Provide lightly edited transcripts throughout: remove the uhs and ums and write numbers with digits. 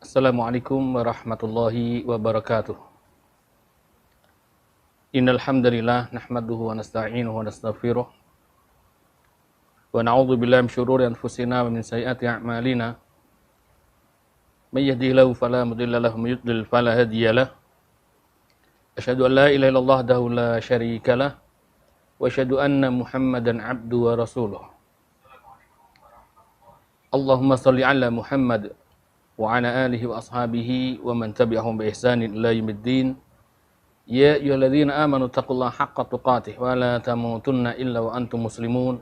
Assalamualaikum warahmatullahi wabarakatuh. Innal hamdalillah nahmaduhu wa nasta'inuhu wa nastaghfiruh wa na'udzu billahi min syururi anfusina wa min sayyiati a'malina. May yahdihillahu fala mudilla lahu wa may yudlil fala hadiya lahu. Asyhadu an la ilaha illallah wahdahu la syarika lah wa asyhadu anna Muhammadan 'abduhu wa rasuluh. Allahumma shalli 'ala Muhammad wa 'ala alihi wa ashabihi wa man tabi'ahum bi ihsanin ila yaumiddin. Ya ayyuhalladzina amanu taqullaha haqqa tuqatih wa la tamutunna illa wa antum muslimun.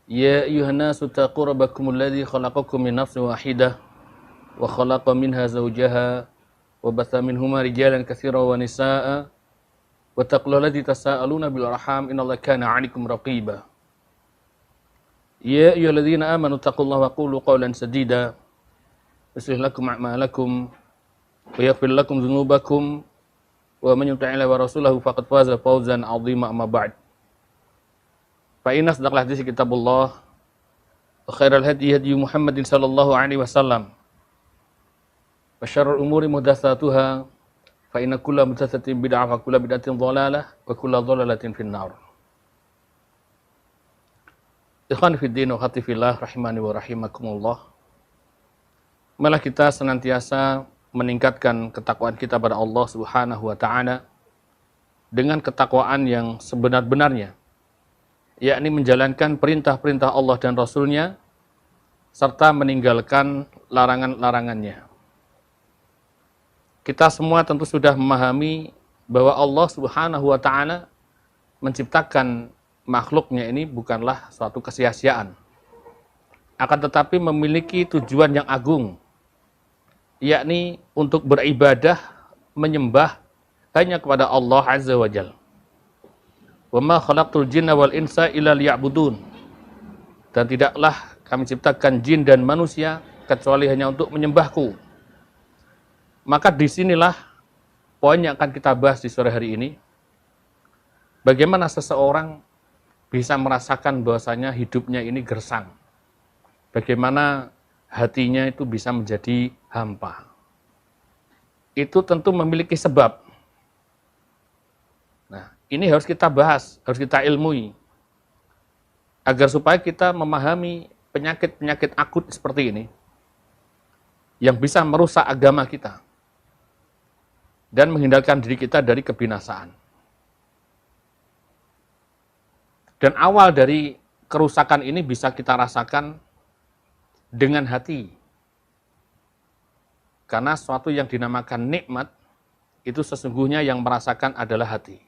Ya ayyuhan nasu taqu rabbakumul ladzi khalaqakum min nafsin wahidah wa khalaqa minha zawjaha wa batha minhuma rijalan katsiran wa nisaa'a wa taqullaha alladzi tasaaluna bil arham innallaha kana 'alaikum raqiba. Ya ayyuhalladzina amanu taqullaha wa qulu qawlan sadida yuslih lakum a'malakum wa yaghfir lakum dzunubakum wa man yuti'illaha wa rasulahu faqad faza fawzan 'azima amma ba'd. Fa inna asdaqal hadits kitabullah wa khairal hadi hadi Muhammadin sallallahu alaihi wasallam. Wa syarrul umuri muhdatsatuha fa inna kulla muhdatsatin bid'ah wa kulla bid'atin dhalalah wa kulla dhalalatin finnar. Ikhwan fid din wa khati fillah rahimani wa rahimakumullah. Malah kita senantiasa meningkatkan ketakwaan kita pada Allah Subhanahu wa taala dengan ketakwaan yang sebenar-benarnya, yakni menjalankan perintah-perintah Allah dan Rasul-Nya serta meninggalkan larangan-larangannya. Kita semua tentu sudah memahami bahwa Allah Subhanahu wa taala menciptakan makhluknya ini bukanlah suatu kesia-siaan, akan tetapi memiliki tujuan yang agung, yakni untuk beribadah, menyembah hanya kepada Allah Azza wa Jalla. Wa ma khalaqtul jinna wal insa illa liya'budun. Dan tidaklah kami ciptakan jin dan manusia kecuali hanya untuk menyembahku. Maka disinilah poin yang akan kita bahas di sore hari ini. Bagaimana seseorang bisa merasakan bahwasanya hidupnya ini gersang. Bagaimana hatinya itu bisa menjadi hampa. Itu tentu memiliki sebab. Nah, ini harus kita bahas, harus kita ilmui. Agar supaya kita memahami penyakit-penyakit akut seperti ini yang bisa merusak agama kita dan menghindarkan diri kita dari kebinasaan. Dan awal dari kerusakan ini bisa kita rasakan dengan hati. Karena sesuatu yang dinamakan nikmat, itu sesungguhnya yang merasakan adalah hati.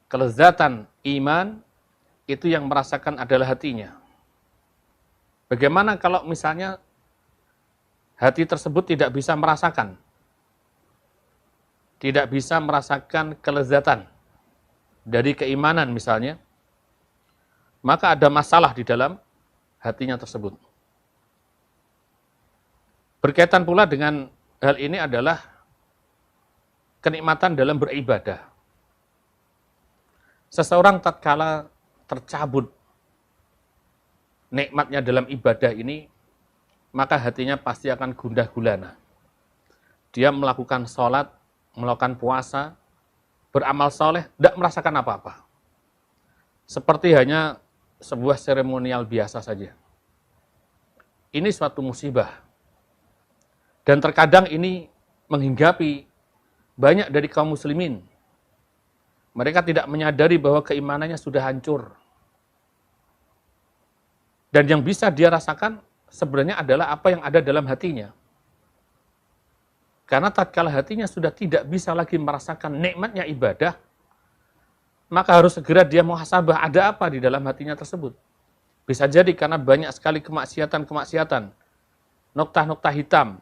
Kelezatan iman, itu yang merasakan adalah hatinya. Bagaimana kalau misalnya hati tersebut tidak bisa merasakan? Tidak bisa merasakan kelezatan dari keimanan misalnya, maka ada masalah di dalam hatinya tersebut. Berkaitan pula dengan hal ini adalah kenikmatan dalam beribadah. Seseorang tatkala tercabut nikmatnya dalam ibadah ini, maka hatinya pasti akan gundah gulana. Dia melakukan sholat, melakukan puasa, beramal soleh, tidak merasakan apa-apa. Seperti hanya sebuah seremonial biasa saja. Ini suatu musibah. Dan terkadang ini menghinggapi banyak dari kaum muslimin. Mereka tidak menyadari bahwa keimanannya sudah hancur. Dan yang bisa dia rasakan sebenarnya adalah apa yang ada dalam hatinya. Karena tatkala hatinya sudah tidak bisa lagi merasakan nikmatnya ibadah, maka harus segera dia muhasabah ada apa di dalam hatinya tersebut. Bisa jadi karena banyak sekali kemaksiatan-kemaksiatan, noktah-noktah hitam,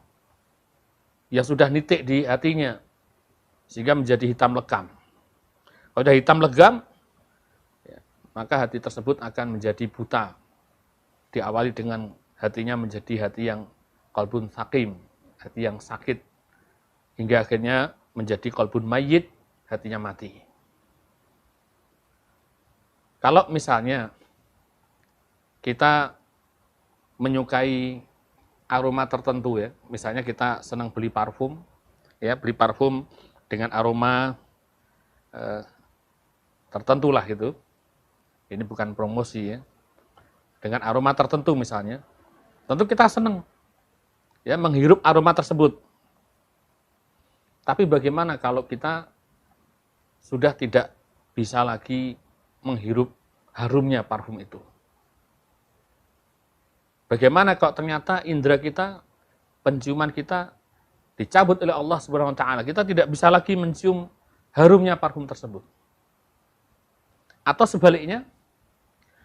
yang sudah nitik di hatinya, sehingga menjadi hitam legam. Kalau sudah hitam legam, ya, maka hati tersebut akan menjadi buta. Diawali dengan hatinya menjadi hati yang qalbun sakim, hati yang sakit, hingga akhirnya menjadi qalbun mayyit, hatinya mati. Kalau misalnya kita menyukai aroma tertentu ya. Misalnya kita senang beli parfum, ya beli parfum dengan aroma tertentu lah gitu. Ini bukan promosi ya. Dengan aroma tertentu misalnya, tentu kita senang ya menghirup aroma tersebut. Tapi bagaimana kalau kita sudah tidak bisa lagi menghirup harumnya parfum itu? Bagaimana kalau ternyata indera kita, penciuman kita dicabut oleh Allah Subhanahu wa taala? Kita tidak bisa lagi mencium harumnya parfum tersebut. Atau sebaliknya,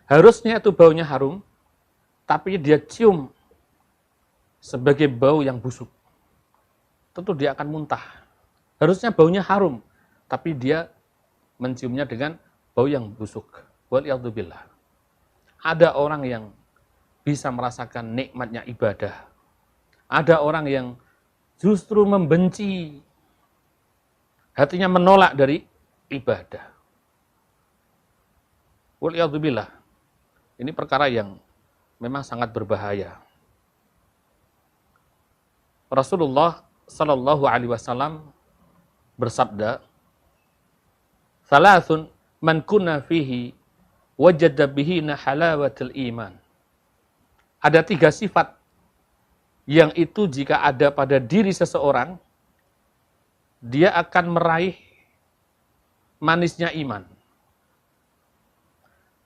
harusnya itu baunya harum, tapi dia cium sebagai bau yang busuk. Tentu dia akan muntah. Harusnya baunya harum, tapi dia menciumnya dengan bau yang busuk. Waliyadzubillah. Ada orang yang bisa merasakan nikmatnya ibadah. Ada orang yang justru membenci, hatinya menolak dari ibadah. Waliyadzubillah. Ini perkara yang memang sangat berbahaya. Rasulullah Shallallahu Alaihi Wasallam bersabda, "Salasun man kunna fihi wajada bihina halawatul iman." Ada 3 sifat yang itu jika ada pada diri seseorang, dia akan meraih manisnya iman.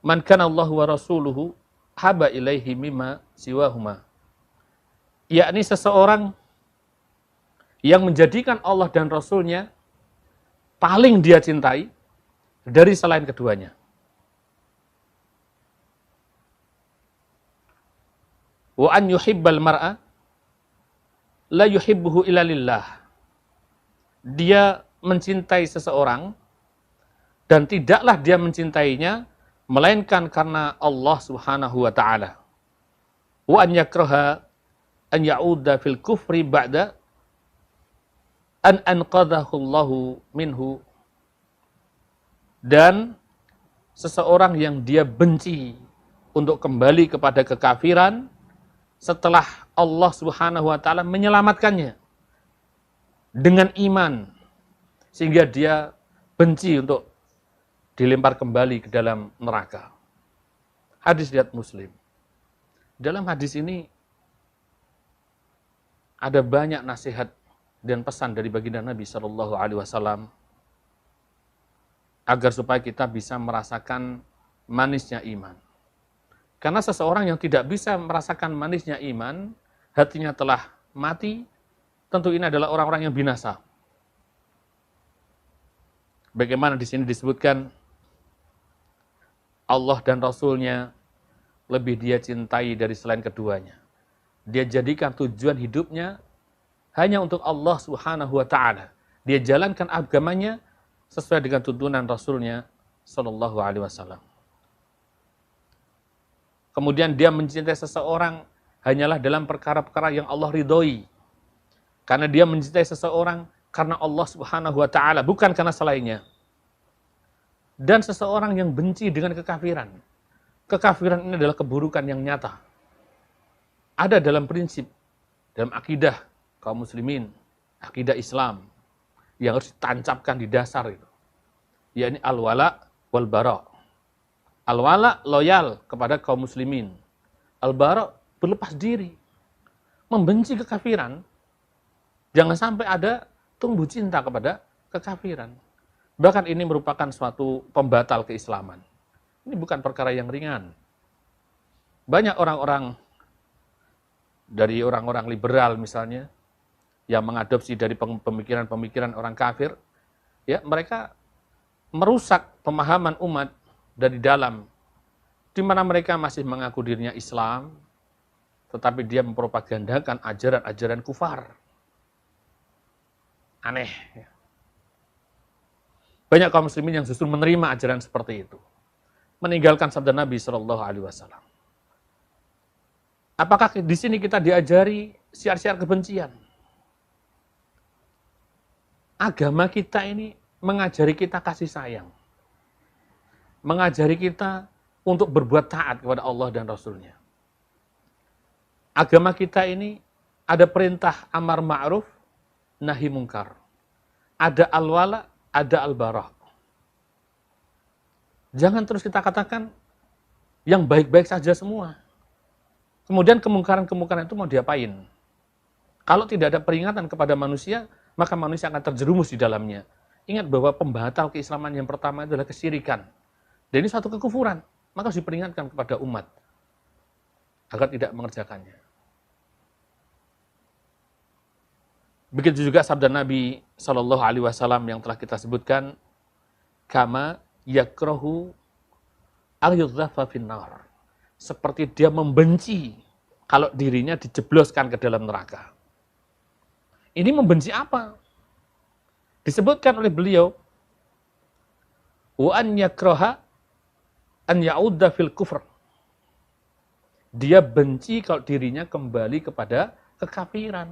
Man kana Allah wa rasuluhu haba ilaihi mimma siwahuma. Yakni seseorang yang menjadikan Allah dan Rasulnya paling dia cintai dari selain keduanya. Wa an yuhibbal mar'a la yuhibbuhu illa lillah. Dia mencintai seseorang dan tidaklah dia mencintainya melainkan karena Allah Subhanahu wa taala. Wa an yakraha an ya'uda fil kufri ba'da an anqadhahu Allahu minhu. Dan seseorang yang dia benci untuk kembali kepada kekafiran setelah Allah Subhanahu wa taala menyelamatkannya dengan iman, sehingga dia benci untuk dilempar kembali ke dalam neraka. Hadis riwayat Muslim. Dalam hadis ini ada banyak nasihat dan pesan dari baginda Nabi Shallallahu Alaihi Wasallam agar supaya kita bisa merasakan manisnya iman. Karena seseorang yang tidak bisa merasakan manisnya iman, hatinya telah mati, tentu ini adalah orang-orang yang binasa. Bagaimana di sini disebutkan Allah dan Rasulnya lebih dia cintai dari selain keduanya. Dia jadikan tujuan hidupnya hanya untuk Allah Subhanahu wa taala. Dia jalankan agamanya sesuai dengan tuntunan Rasulnya Shallallahu Alaihi Wasallam. Kemudian dia mencintai seseorang hanyalah dalam perkara-perkara yang Allah ridhoi. Karena dia mencintai seseorang karena Allah Subhanahu wa taala, bukan karena selainnya. Dan seseorang yang benci dengan kekafiran. Kekafiran ini adalah keburukan yang nyata. Ada dalam prinsip, dalam akidah kaum muslimin, akidah Islam yang harus ditancapkan di dasar itu. Yakni al-wala wal bara'. Al-wala loyal kepada kaum muslimin. Al-bara' berlepas diri. Membenci kekafiran. Jangan sampai ada tumbuh cinta kepada kekafiran. Bahkan ini merupakan suatu pembatal keislaman. Ini bukan perkara yang ringan. Banyak orang-orang dari orang-orang liberal misalnya yang mengadopsi dari pemikiran-pemikiran orang kafir, ya mereka merusak pemahaman umat dari dalam, di mana mereka masih mengaku dirinya Islam, tetapi dia mempropagandakan ajaran-ajaran kufar. Aneh. Banyak kaum muslimin yang justru menerima ajaran seperti itu, meninggalkan sabda Nabi Shallallahu Alaihi Wasallam. Apakah di sini kita diajari siar-siar kebencian? Agama kita ini mengajari kita kasih sayang. Mengajari kita untuk berbuat taat kepada Allah dan Rasul-Nya. Agama kita ini Ada perintah amar ma'ruf, nahi mungkar. Ada al-wala, ada al-barah. Jangan terus kita katakan yang baik-baik saja semua. Kemudian kemungkaran-kemungkaran itu mau diapain? Kalau tidak ada peringatan kepada manusia, maka manusia akan terjerumus di dalamnya. Ingat bahwa pembatal keislaman yang pertama adalah kesyirikan. Dan ini suatu kekufuran. Maka harus diperingatkan kepada umat agar tidak mengerjakannya. Begitu juga sabda Nabi Shallallahu Alaihi Wasallam yang telah kita sebutkan, kama yakrohu al-yudzafa finnar. Seperti dia membenci kalau dirinya dijebloskan ke dalam neraka. Ini membenci apa? Disebutkan oleh beliau, wa an yakroha an ya'udda fil kufr. Dia benci kalau dirinya kembali kepada kekafiran.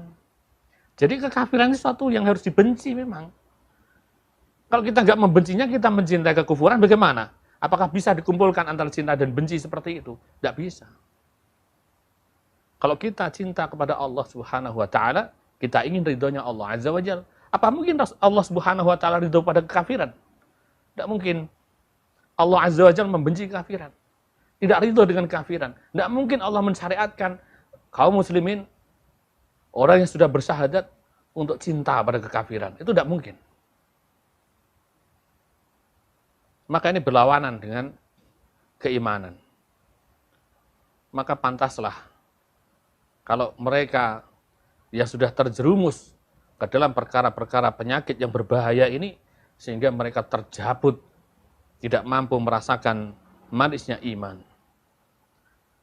Jadi kekafiran itu sesuatu yang harus dibenci memang. Kalau kita nggak membencinya, kita mencintai kekufuran, bagaimana? Apakah bisa dikumpulkan antara cinta dan benci seperti itu? Tidak bisa. Kalau kita cinta kepada Allah Subhanahu wa Ta'ala, kita ingin ridhonya Allah Azza wa Jalla. Apa mungkin Allah Subhanahu wa Ta'ala ridho pada kekafiran? Tidak mungkin. Allah Azza wa Jalla membenci kekafiran. Tidak ridho dengan kekafiran. Tidak mungkin Allah mensyariatkan kaum muslimin, orang yang sudah bersyahadat, untuk cinta pada kekafiran. Itu tidak mungkin. Maka ini berlawanan dengan keimanan. Maka pantaslah kalau mereka yang sudah terjerumus ke dalam perkara-perkara penyakit yang berbahaya ini, sehingga mereka terjabut, tidak mampu merasakan manisnya iman.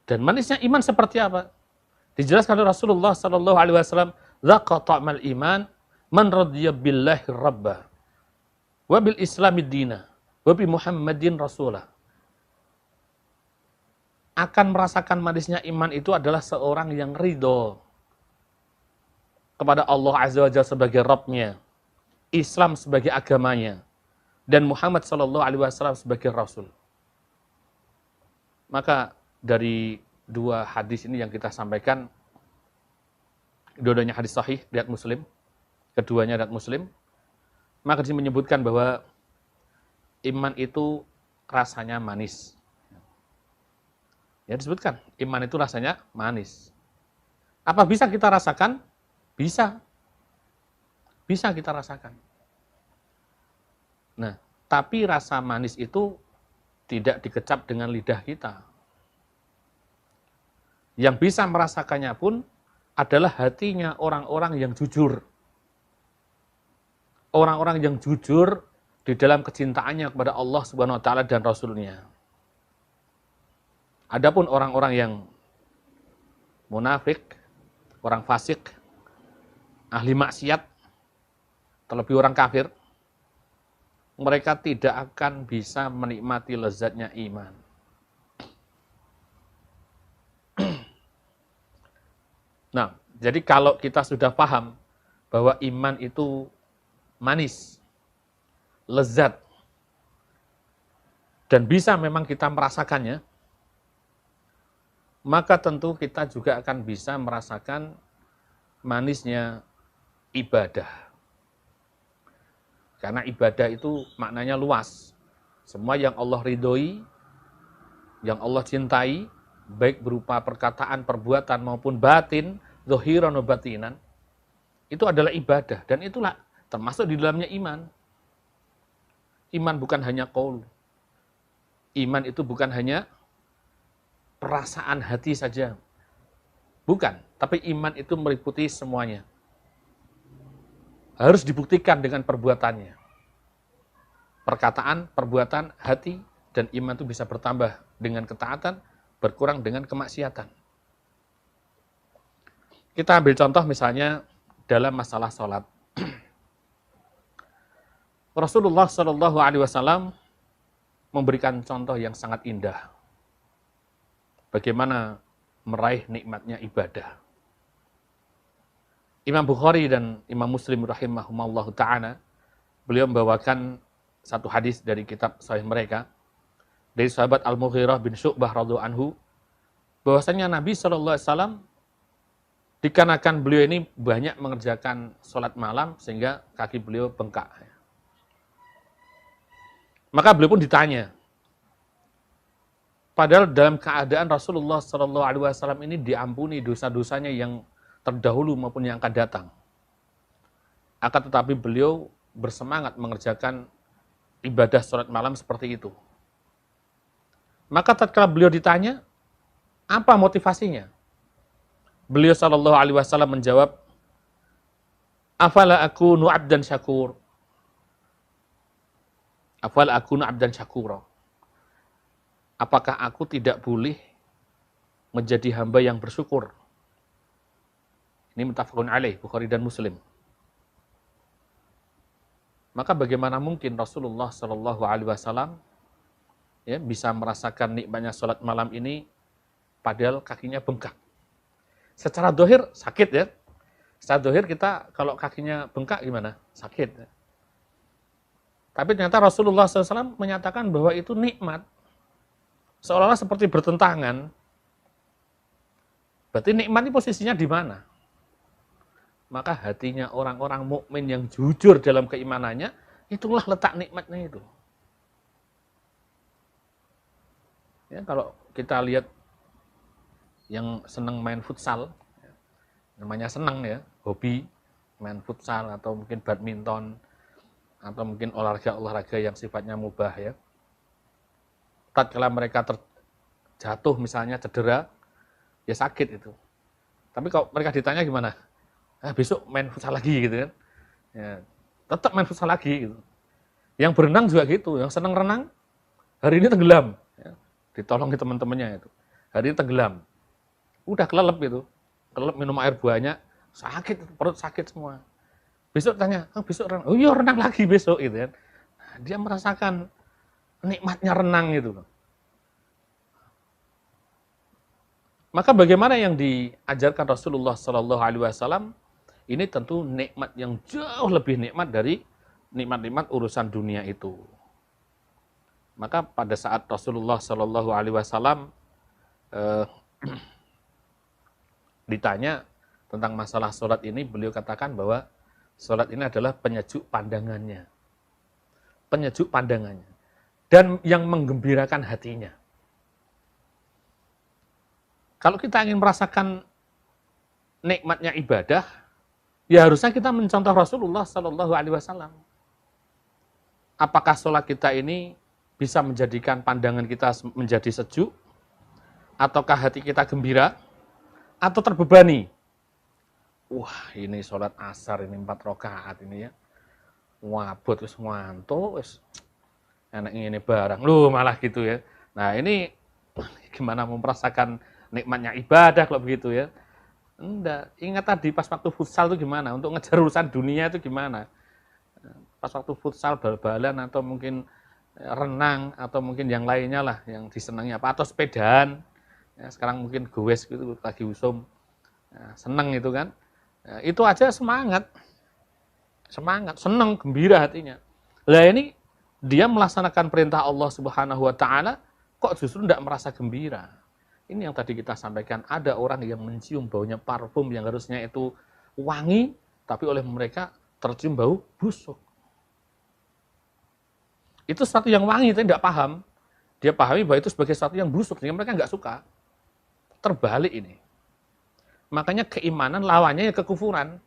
Dan manisnya iman seperti apa? Dijelaskan oleh Rasulullah sallallahu alaihi wasallam, "Dzaqa ta'mal iman man radiya billahi rabba wa bil islami dina wa bi Muhammadin rasulah." Akan merasakan manisnya iman itu adalah seorang yang ridho kepada Allah Azza wa Jalla sebagai Rabb-nya, Islam sebagai agamanya, dan Muhammad sallallahu alaihi wasallam sebagai rasul. Maka dari dua hadis ini yang kita sampaikan, dua-duanya hadis sahih riwayat Muslim, keduanya riwayat Muslim, maka disini menyebutkan bahwa iman itu rasanya manis. Ya disebutkan, iman itu rasanya manis. Apa bisa kita rasakan? Bisa. Bisa kita rasakan. Nah, tapi rasa manis itu tidak dikecap dengan lidah kita. Yang bisa merasakannya pun adalah hatinya orang-orang yang jujur. Orang-orang yang jujur di dalam kecintaannya kepada Allah Subhanahu wa Ta'ala dan Rasul-Nya. Adapun orang-orang yang munafik, orang fasik, ahli maksiat, terlebih orang kafir, mereka tidak akan bisa menikmati lezatnya iman. Nah, jadi kalau kita sudah paham bahwa iman itu manis, lezat, dan bisa memang kita merasakannya, maka tentu kita juga akan bisa merasakan manisnya ibadah. Karena ibadah itu maknanya luas. Semua yang Allah ridhoi, yang Allah cintai, baik berupa perkataan, perbuatan maupun batin, zahiran wa batinan, itu adalah ibadah. Dan itulah termasuk di dalamnya iman. Iman bukan hanya qaul. Iman itu bukan hanya perasaan hati saja. Bukan, tapi iman itu meliputi semuanya. Harus dibuktikan dengan perbuatannya. Perkataan, perbuatan, hati, dan iman itu bisa bertambah dengan ketaatan, berkurang dengan kemaksiatan. Kita ambil contoh misalnya dalam masalah sholat. Rasulullah Shallallahu Alaihi Wasallam memberikan contoh yang sangat indah. Bagaimana meraih nikmatnya ibadah. Imam Bukhari dan Imam Muslim rahimahumullah ta'ala, beliau membawakan satu hadis dari kitab sahih mereka, dari sahabat Al-Mughirah bin Syu'bah radhiyallahu anhu, bahwasanya Nabi SAW dikarenakan beliau ini banyak mengerjakan sholat malam sehingga kaki beliau bengkak. Maka beliau pun ditanya. Padahal dalam keadaan Rasulullah Shallallahu Alaihi Wasallam ini diampuni dosa-dosanya yang terdahulu maupun yang akan datang. Akan tetapi beliau bersemangat mengerjakan ibadah sholat malam seperti itu. Maka tatkala beliau ditanya, apa motivasinya? Beliau Shallallahu Alaihi Wasallam menjawab, afala akunu abdan syakur. Afala akunu abdan syakura. Apakah aku tidak boleh menjadi hamba yang bersyukur? Ini muttafaqun alaih, Bukhari dan Muslim. Maka bagaimana mungkin Rasulullah Shallallahu Alaihi Wasallam bisa merasakan nikmatnya sholat malam ini, padahal kakinya bengkak. Secara dohir sakit ya. Secara dohir kita kalau kakinya bengkak gimana? Sakit. Tapi ternyata Rasulullah SAW menyatakan bahwa itu nikmat. Seolah-olah seperti bertentangan. Berarti nikmat ini posisinya di mana? Maka hatinya orang-orang mukmin yang jujur dalam keimanannya, itulah letak nikmatnya itu. Ya, kalau kita lihat yang senang main futsal, namanya senang ya, hobi main futsal atau mungkin badminton atau mungkin olahraga yang sifatnya mubah ya. Tatkala mereka terjatuh misalnya cedera, ya sakit itu. Tapi kalau mereka ditanya gimana? Besok main futsal lagi gitu kan. Ya, tetap main futsal lagi gitu. Yang berenang juga gitu, yang senang renang hari ini tenggelam. Ya. Ditolong ke teman-temannya itu. Hari ini tenggelam. Udah kelelep gitu. Kelelep minum air banyak, sakit, perut sakit semua. Besok tanya, besok renang. Oh iya renang lagi besok gitu kan. Dia merasakan nikmatnya renang gitu loh. Maka bagaimana yang diajarkan Rasulullah Sallallahu Alaihi Wasallam ini tentu nikmat yang jauh lebih nikmat dari nikmat-nikmat urusan dunia itu. Maka pada saat Rasulullah Sallallahu Alaihi Wasallam ditanya tentang masalah sholat ini, beliau katakan bahwa sholat ini adalah penyejuk pandangannya. Penyejuk pandangannya. Dan yang menggembirakan hatinya. Kalau kita ingin merasakan nikmatnya ibadah, ya harusnya kita mencontoh Rasulullah Sallallahu Alaihi Wasallam. Apakah sholat kita ini bisa menjadikan pandangan kita menjadi sejuk, ataukah hati kita gembira, atau terbebani? Wah, ini sholat asar ini 4 rakaat ini ya. Wabut wis ngantuk wis. Enak ini barang. Loh, malah gitu ya. Nah, ini gimana merasakan nikmatnya ibadah kalau begitu ya? Enggak. Ingat tadi pas waktu futsal itu gimana? Untuk ngejar urusan dunia itu gimana? Pas waktu futsal bal-balan atau mungkin renang atau mungkin yang lainnya lah yang disenangi apa, atau sepedaan ya, sekarang mungkin goes gitu lagi usum ya, seneng itu kan ya, itu aja semangat seneng gembira hatinya. Lah ini dia melaksanakan perintah Allah Subhanahu Wa Taala kok justru tidak merasa gembira. Ini yang tadi kita sampaikan, ada orang yang mencium baunya parfum yang harusnya itu wangi tapi oleh mereka tercium bau busuk. Itu sesuatu yang wangi, tapi tidak paham. Dia pahami bahwa itu sebagai sesuatu yang busuk, sehingga mereka nggak suka. Terbalik ini. Makanya keimanan lawannya ya kekufuran.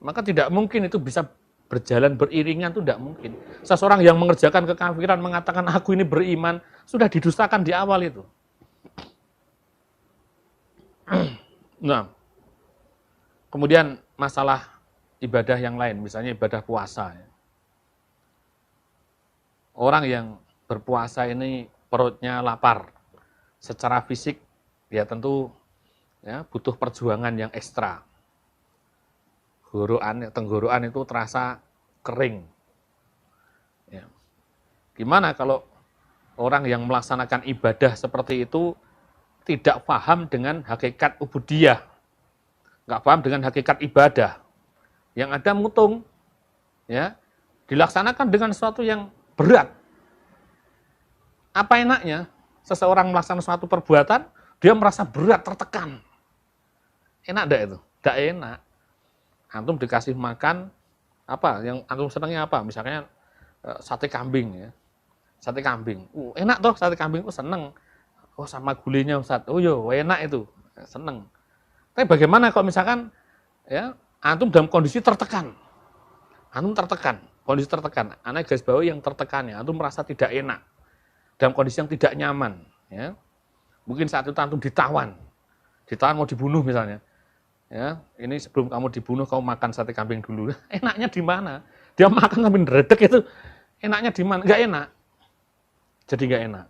Maka tidak mungkin itu bisa berjalan beriringan, itu tidak mungkin. Seseorang yang mengerjakan kekafiran, mengatakan aku ini beriman, sudah didustakan di awal itu. Nah, kemudian masalah ibadah yang lain, misalnya ibadah puasa. Orang yang berpuasa ini perutnya lapar, secara fisik ya tentu ya, butuh perjuangan yang ekstra. Tenggorokan itu terasa kering. Ya. Gimana kalau orang yang melaksanakan ibadah seperti itu tidak paham dengan hakikat ubudiyah, nggak paham dengan hakikat ibadah, yang ada mutung, ya dilaksanakan dengan sesuatu yang berat. Apa enaknya seseorang melaksanakan suatu perbuatan, dia merasa berat, tertekan. Enak enggak itu? Enggak enak. Antum dikasih makan apa? Yang antum senangnya apa? Misalnya sate kambing ya. Sate kambing. Enak toh sate kambing. Seneng. Oh sama gulenya Ustaz. Oh yo, enak itu. Seneng. Tapi bagaimana kalau misalkan ya antum dalam kondisi tertekan? Antum tertekan, kondisi tertekan. Anak garis bawah yang tertekan ya. Antum merasa tidak enak. Dalam kondisi yang tidak nyaman, ya. Mungkin saat itu antum ditawan mau dibunuh misalnya. Ya, ini sebelum kamu dibunuh kamu makan sate kambing dulu. Enaknya di mana? Dia makan sampai redek itu. Enaknya di mana? Enggak enak. Jadi enggak enak.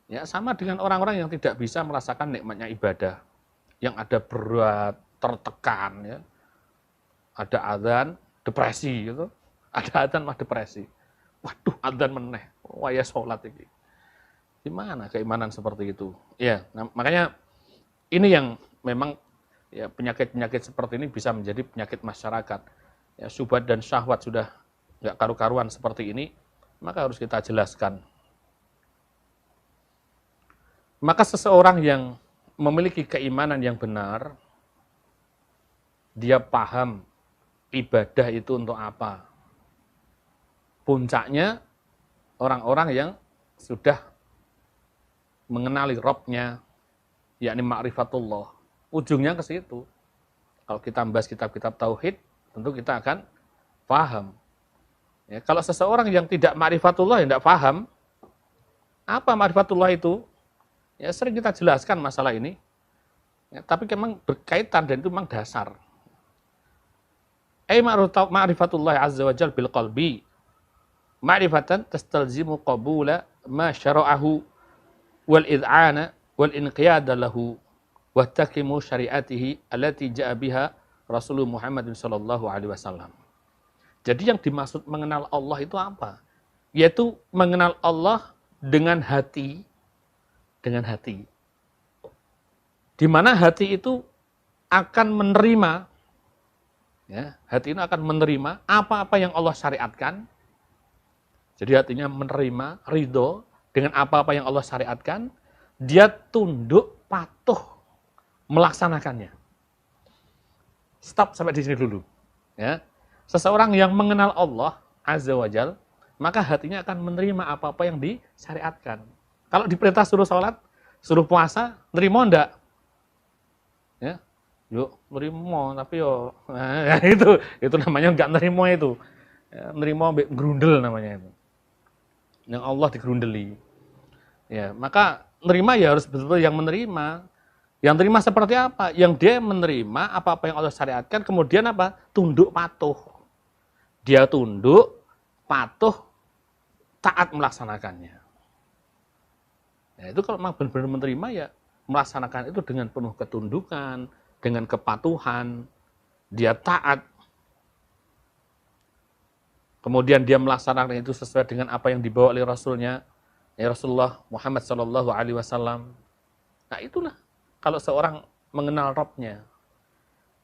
Ya, sama dengan orang-orang yang tidak bisa merasakan nikmatnya ibadah. Yang ada berat, tertekan ya. Ada azan, depresi gitu. Ada azan mah depresi. Waduh, azan meneh. Waya sholat ini. Gimana keimanan seperti itu? Ya, nah, makanya ini yang memang ya penyakit-penyakit seperti ini bisa menjadi penyakit masyarakat. Ya, syubhat dan syahwat sudah nggak karu-karuan seperti ini, maka harus kita jelaskan. Maka seseorang yang memiliki keimanan yang benar, dia paham ibadah itu untuk apa. Puncaknya orang-orang yang sudah mengenali Rabb-nya, yakni ma'rifatullah. Ujungnya ke situ. Kalau kita membahas kitab-kitab tauhid, tentu kita akan paham. Ya, kalau seseorang yang tidak ma'rifatullah, yang tidak paham, apa ma'rifatullah itu? Ya, sering kita jelaskan masalah ini. Ya, tapi memang berkaitan dan itu memang dasar. Ma'rifatullah azza wa jalla bil qalbi. Ma'rifatan tastalzimu qabula ma syara'ahu wal id'ana wal inqiyada lahu wa takimu syariatihi allati ja'a biha Rasulullah Muhammad sallallahu alaihi wasallam. Jadi yang dimaksud mengenal Allah itu apa? Yaitu mengenal Allah dengan hati, di mana hati itu akan menerima, ya, hati ini akan menerima apa-apa yang Allah syariatkan. Jadi hatinya menerima, ridho dengan apa-apa yang Allah syariatkan, dia tunduk, patuh, melaksanakannya. Stop sampai di sini dulu. Ya. Seseorang yang mengenal Allah Azza wa Jal, maka hatinya akan menerima apa-apa yang disyariatkan. Kalau diperintah suruh sholat, suruh puasa, nerimo enggak? Ya, yuk nerimo, tapi yo, nah, itu namanya enggak nerimo itu. Ya, nerimo gerundel namanya itu. Yang Allah digerundeli. Ya, maka nerima ya harus betul-betul yang menerima. Yang terima seperti apa? Yang dia menerima apa-apa yang Allah syariatkan, kemudian apa? Tunduk patuh. Dia tunduk, patuh, taat melaksanakannya. Ya, itu kalau memang benar-benar menerima ya melaksanakan itu dengan penuh ketundukan, dengan kepatuhan, dia taat. Kemudian dia melaksanakan itu sesuai dengan apa yang dibawa oleh Rasulnya, ya Rasulullah Muhammad Sallallahu Alaihi Wasallam. Nah itulah kalau seorang mengenal Rabb-nya.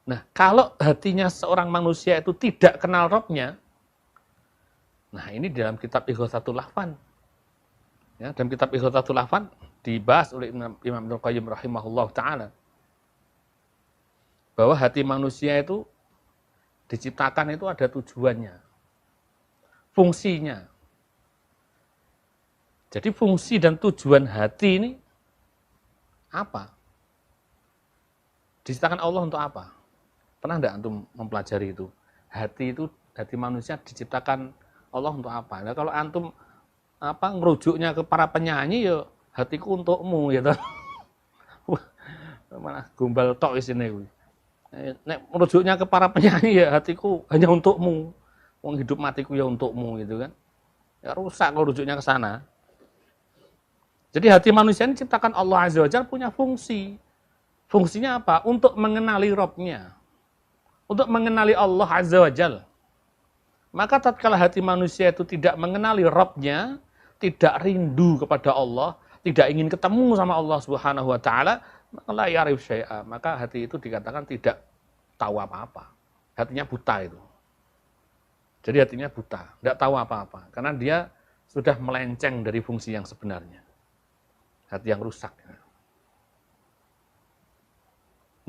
Nah kalau hatinya seorang manusia itu tidak kenal Rabb-nya, nah ini dalam kitab Ighatsatul Lahfan. Ya, dalam kitab Ighatsatul Lahfan dibahas oleh Imam Ibnu Qayyim rahimahullah ta'ala. Bahwa hati manusia itu diciptakan itu ada tujuannya. Fungsinya. Jadi fungsi dan tujuan hati ini apa? Diciptakan Allah untuk apa? Pernah enggak antum mempelajari itu? Hati manusia diciptakan Allah untuk apa? Nah, kalau antum ngerujuknya ke para penyanyi ya hatiku untukmu gitu. Mana gombal tok isine kuwi. Nek merujuknya ke para penyanyi ya hatiku hanya untukmu. Wong hidup matiku ya untukmu gitu kan. Ya rusak kalau rujuknya ke sana. Jadi hati manusia ini diciptakan Allah Azza wa Jalla punya fungsi. Fungsinya apa? Untuk mengenali Rabb-nya. Untuk mengenali Allah Azza wa Jalla. Maka tatkala hati manusia itu tidak mengenali Rabb-nya, tidak rindu kepada Allah, tidak ingin ketemu sama Allah Subhanahu wa taala, maka la yarif syai'a. Maka hati itu dikatakan tidak tahu apa-apa. Hatinya buta itu. Jadi hatinya buta, tidak tahu apa-apa. Karena dia sudah melenceng dari fungsi yang sebenarnya. Hati yang rusak.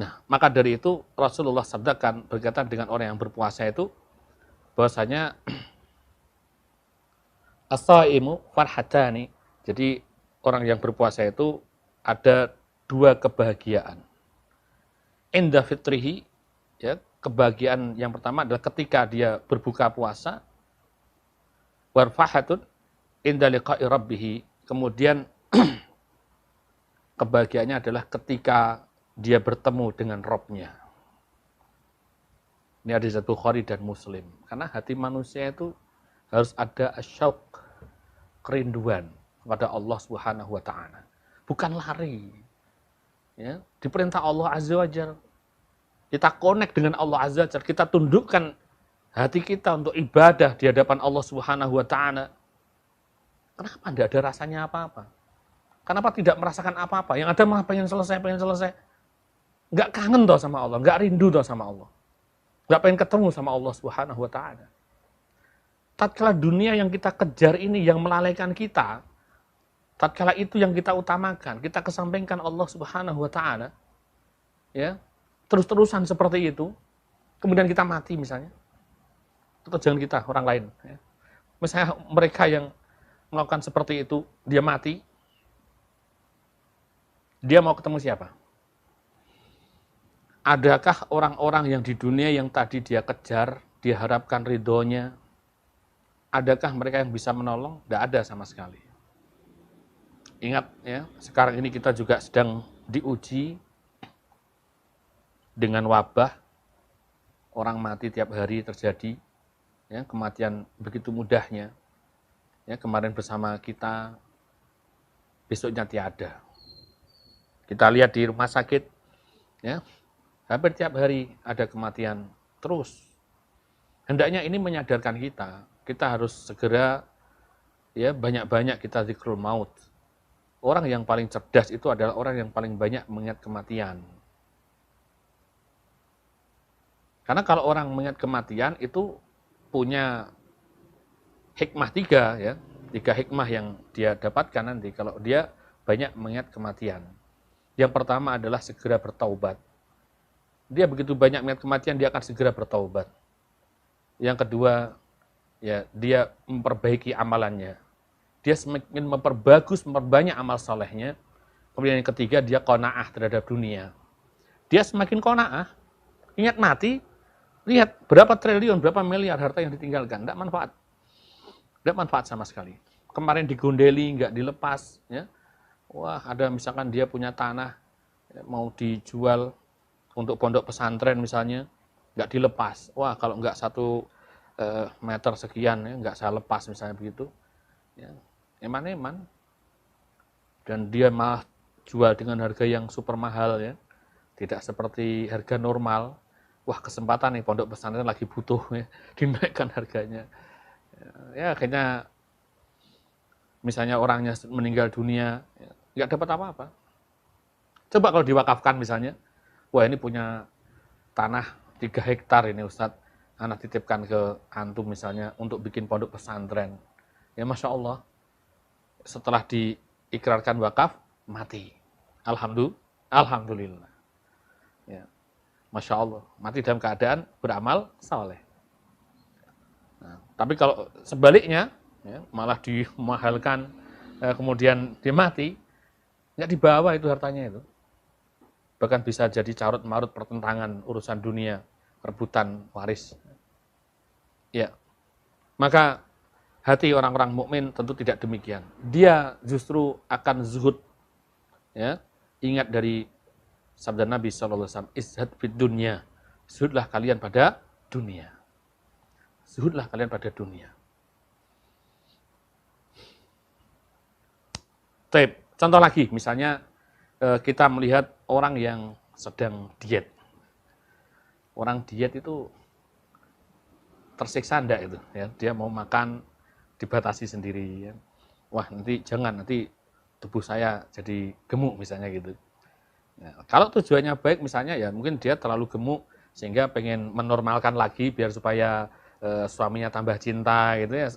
Nah, maka dari itu Rasulullah sabdakan berkaitan dengan orang yang berpuasa itu bahwasanya as-shaimu farhatani. Jadi orang yang berpuasa itu ada dua kebahagiaan. Inda fitrihi, ya, kebahagiaan yang pertama adalah ketika dia berbuka puasa, warfahatun inda liqa'i rabbih. Kemudian kebahagiaannya adalah ketika dia bertemu dengan Rabb-nya. Ini hadis Bukhari dan Muslim. Karena hati manusia itu harus ada asyauq, kerinduan kepada Allah Subhanahu wa taala. Bukan lari. Ya, diperintah Allah Azza wa Jalla. Kita connect dengan Allah Azza wa Jalla, kita tundukkan hati kita untuk ibadah di hadapan Allah Subhanahu wa taala. Kenapa tidak ada rasanya apa-apa? Kenapa tidak merasakan apa-apa? Yang ada malah pengen selesai. Nggak kangen toh sama Allah, nggak rindu toh sama Allah. Nggak pengen ketemu sama Allah Subhanahu wa taala. Tatkala dunia yang kita kejar ini yang melalaikan kita, tatkala itu yang kita utamakan, kita kesampingkan Allah Subhanahu wa taala, ya, terus-terusan seperti itu, kemudian kita mati misalnya. Atau jangan kita, orang lain, ya. Misalnya mereka yang melakukan seperti itu, dia mati, dia mau ketemu siapa? Adakah orang-orang yang di dunia yang tadi dia kejar, dia harapkan ridhonya, adakah mereka yang bisa menolong? Tidak ada sama sekali. Ingat ya, sekarang ini kita juga sedang diuji dengan wabah, orang mati tiap hari terjadi, ya, kematian begitu mudahnya. Ya, kemarin bersama kita, besoknya tiada. Kita lihat di rumah sakit, ya, hampir tiap hari ada kematian terus. Hendaknya ini menyadarkan kita harus segera, ya, banyak-banyak kita zikrul maut. Orang yang paling cerdas itu adalah orang yang paling banyak mengingat kematian. Karena kalau orang mengingat kematian itu punya hikmah tiga, ya, 3 hikmah yang dia dapatkan nanti kalau dia banyak mengingat kematian. Yang pertama adalah segera bertaubat. Dia begitu banyak mengingat kematian, dia akan segera bertaubat. Yang kedua, ya, dia memperbaiki amalannya. Dia semakin memperbanyak amal solehnya. Kemudian yang ketiga, dia qanaah terhadap dunia. Dia semakin qanaah, ingat mati, lihat berapa triliun, berapa miliar harta yang ditinggalkan, tidak manfaat. Tidak manfaat sama sekali. Kemarin digondeli, nggak dilepas. Ya. Wah, ada misalkan dia punya tanah, ya, mau dijual untuk pondok pesantren misalnya, nggak dilepas. Wah, kalau nggak 1 meter sekian, ya, nggak saya lepas misalnya begitu. Ya. Eman-eman. Dan dia malah jual dengan harga yang super mahal, ya. Tidak seperti harga normal. Wah, kesempatan nih, pondok pesantren lagi butuh, ya, dinaikkan harganya. Ya, akhirnya misalnya orangnya meninggal dunia, ya, nggak dapat apa-apa. Coba kalau diwakafkan misalnya, wah ini punya tanah 3 hektar ini Ustadz, anak titipkan ke antum misalnya untuk bikin pondok pesantren. Ya Masya Allah, setelah diikrarkan wakaf, mati. Alhamdulillah. Ya. Masya Allah, mati dalam keadaan beramal saleh. Nah, tapi kalau sebaliknya, ya, malah dimahalkan, kemudian dia mati, nggak dibawa itu hartanya itu. Bahkan bisa jadi carut-marut pertentangan urusan dunia, rebutan waris. Ya, maka hati orang-orang mukmin tentu tidak demikian. Dia justru akan zuhud. Ya, ingat dari sabda Nabi SAW, izhad fid dunya, zuhudlah kalian pada dunia. Zuhudlah kalian pada dunia. Contoh lagi, misalnya kita melihat orang yang sedang diet. Orang diet itu tersiksa enggak itu, ya? Dia mau makan dibatasi sendiri, ya. Wah, nanti tubuh saya jadi gemuk misalnya gitu. Nah, kalau tujuannya baik misalnya, ya mungkin dia terlalu gemuk sehingga pengen menormalkan lagi biar supaya suaminya tambah cinta gitu, ya.